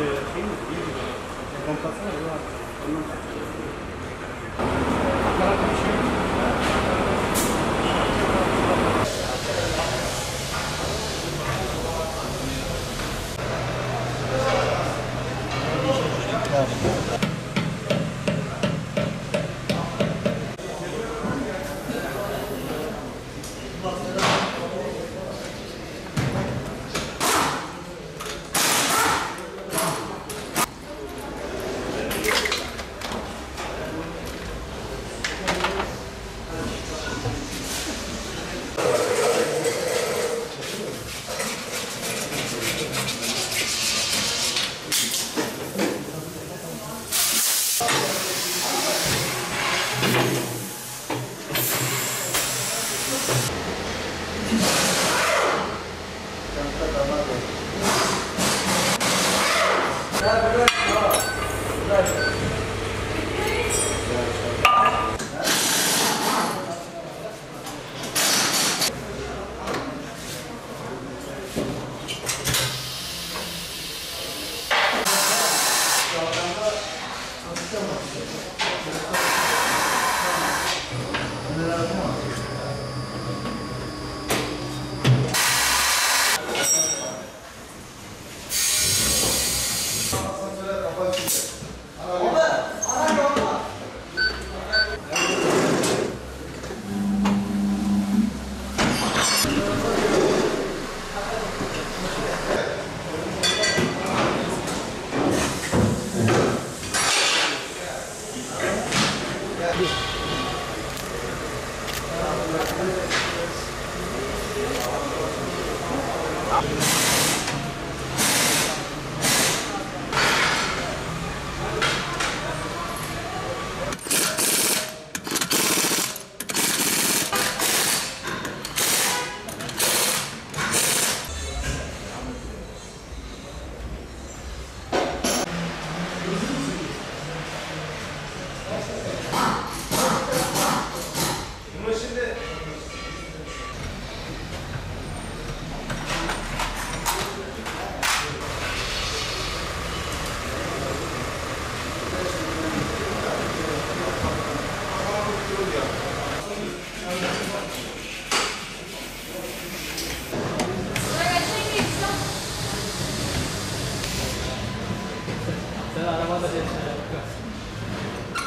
Şey mi? İyi gibi. Kompansana bu var.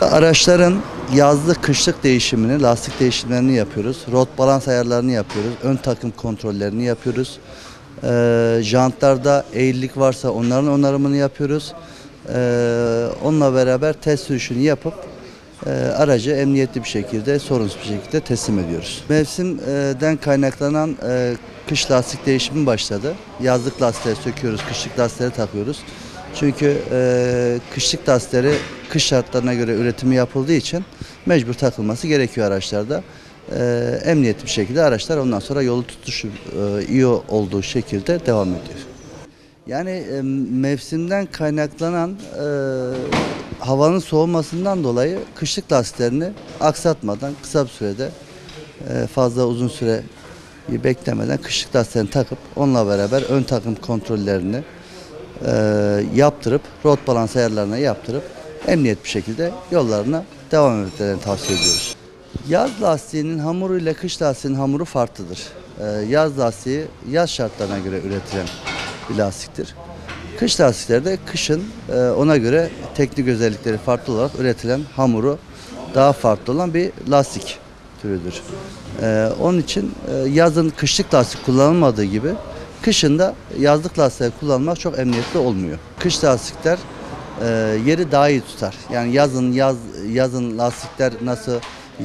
Araçların yazlık kışlık değişimini, lastik değişimlerini yapıyoruz. Rot balans ayarlarını yapıyoruz. Ön takım kontrollerini yapıyoruz. Jantlarda eğrilik varsa onların onarımını yapıyoruz. Onunla beraber test sürüşünü yapıp aracı emniyetli bir şekilde, sorunsuz bir şekilde teslim ediyoruz. Mevsimden kaynaklanan kış lastik değişimi başladı. Yazlık lastikleri söküyoruz, kışlık lastikleri takıyoruz. Çünkü kışlık lastikleri kış şartlarına göre üretimi yapıldığı için mecbur takılması gerekiyor araçlarda. Emniyetli bir şekilde araçlar ondan sonra yolu tutuşu iyi olduğu şekilde devam ediyor. Yani mevsimden kaynaklanan havanın soğumasından dolayı kışlık lastiklerini aksatmadan kısa bir sürede fazla uzun süre beklemeden kışlık lastiklerini takıp onunla beraber ön takım kontrollerini yaptırıp rot balans ayarlarına yaptırıp emniyet bir şekilde yollarına devam etmelerini tavsiye ediyoruz. Yaz lastiğinin hamuru ile kış lastiğinin hamuru farklıdır. Yaz lastiği yaz şartlarına göre üretilen bir lastiktir. Kış lastikleri de kışın ona göre teknik özellikleri farklı olarak üretilen hamuru daha farklı olan bir lastik türüdür. Onun için yazın kışlık lastik kullanılmadığı gibi kışın da yazlık lastikler kullanmak çok emniyetli olmuyor. Kış lastikler yeri daha iyi tutar. Yani yazın lastikler nasıl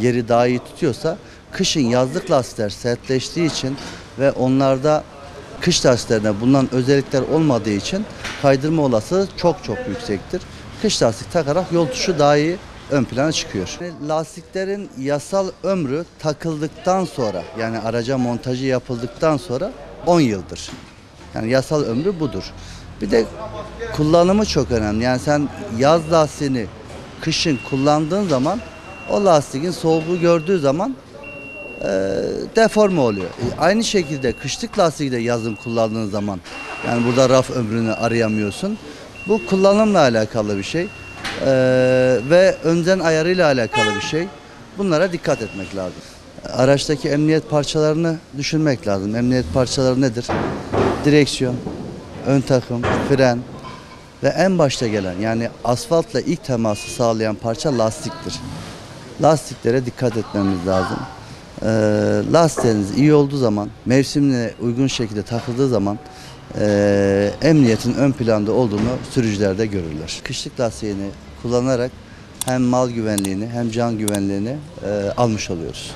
yeri daha iyi tutuyorsa kışın yazlık lastikler sertleştiği için ve onlarda kış lastiklerinde bulunan özellikler olmadığı için kaydırma olasılığı çok yüksektir. Kış lastik takarak yol tutuşu daha iyi ön plana çıkıyor. Lastiklerin yasal ömrü takıldıktan sonra, yani araca montajı yapıldıktan sonra 10 yıldır. Yani yasal ömrü budur. Bir de kullanımı çok önemli. Yani sen yaz lastiğini kışın kullandığın zaman o lastiğin soğuğu gördüğü zaman deforme oluyor. Aynı şekilde kışlık lastiği de yazın kullandığın zaman, yani burada raf ömrünü arayamıyorsun. Bu kullanımla alakalı bir şey ve önden ayarıyla alakalı bir şey. Bunlara dikkat etmek lazım. Araçtaki emniyet parçalarını düşünmek lazım. Emniyet parçaları nedir? Direksiyon, ön takım, fren ve en başta gelen yani asfaltla ilk teması sağlayan parça lastiktir. Lastiklere dikkat etmemiz lazım. Lastiğiniz iyi olduğu zaman, mevsimine uygun şekilde takıldığı zaman emniyetin ön planda olduğunu sürücüler de görürler. Kışlık lastiğini kullanarak hem mal güvenliğini hem can güvenliğini almış oluyoruz.